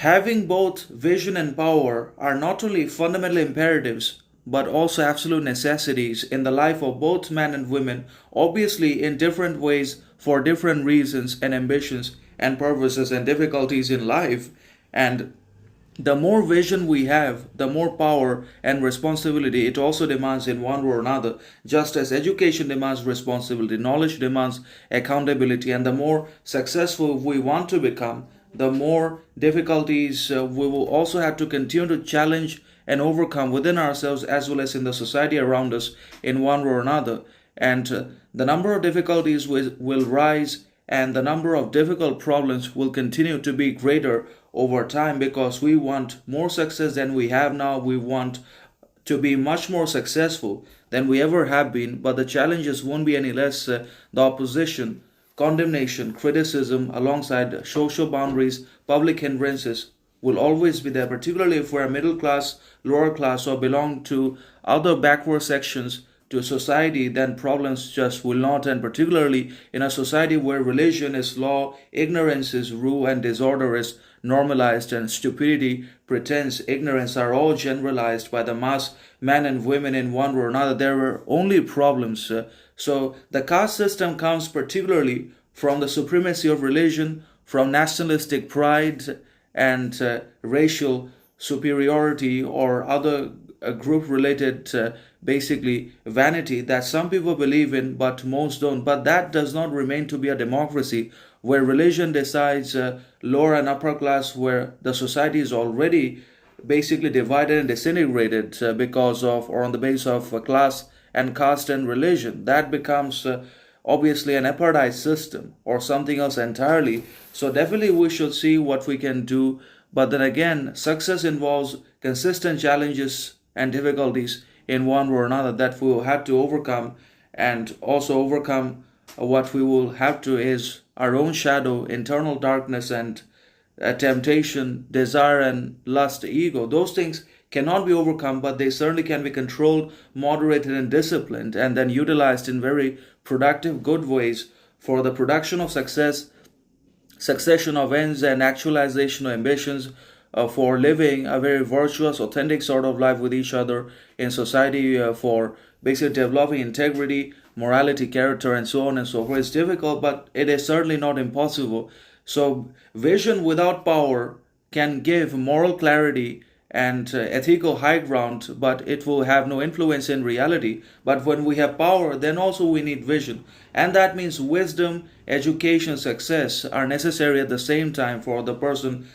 Having both vision and power are not only fundamental imperatives but also absolute necessities in the life of both men and women, obviously in different ways for different reasons and ambitions and purposes and difficulties in life. And the more vision we have, the more power and responsibility it also demands in one way or another. Just as education demands responsibility, knowledge demands accountability, and the more successful we want to become, the more difficulties we will also have to continue to challenge and overcome within ourselves as well as in the society around us in one way or another. And the number of difficulties will rise, and the number of difficult problems will continue to be greater over time because we want more success than we have now. We want to be much more successful than we ever have been, but the challenges won't be any less. The opposition, condemnation, criticism, alongside social boundaries, public hindrances will always be there, particularly if we're middle class, lower class, or belong to other backward sections to society, then problems just will not. And particularly in a society where religion is law, ignorance is rule, and disorder is normalized, and stupidity, pretense, ignorance are all generalized by the mass men and women in one way or another, there are only problems. So the caste system comes particularly from the supremacy of religion, from nationalistic pride, and racial superiority or other group related basically vanity that some people believe in but most don't. But that does not remain to be a democracy where religion decides lower and upper class, where the society is already basically divided and disintegrated because of or on the basis of class and caste and religion. That becomes obviously an apartheid system or something else entirely. So definitely we should see what we can do. But then again, success involves consistent challenges and difficulties in one way or another that we will have to overcome, and also overcome what we will have to is our own shadow, internal darkness, and temptation, desire, and lust, ego. Those things cannot be overcome, but they certainly can be controlled, moderated, and disciplined, and then utilized in very productive, good ways for the production of success, succession of ends, and actualization of ambitions, for living a very virtuous, authentic sort of life with each other in society, for basically developing integrity, morality, character, and so on and so forth. It's difficult, but it is certainly not impossible. So, vision without power can give moral clarity and ethical high ground, but it will have no influence in reality. But when we have power, then also we need vision. And that means wisdom, education, success are necessary at the same time for the person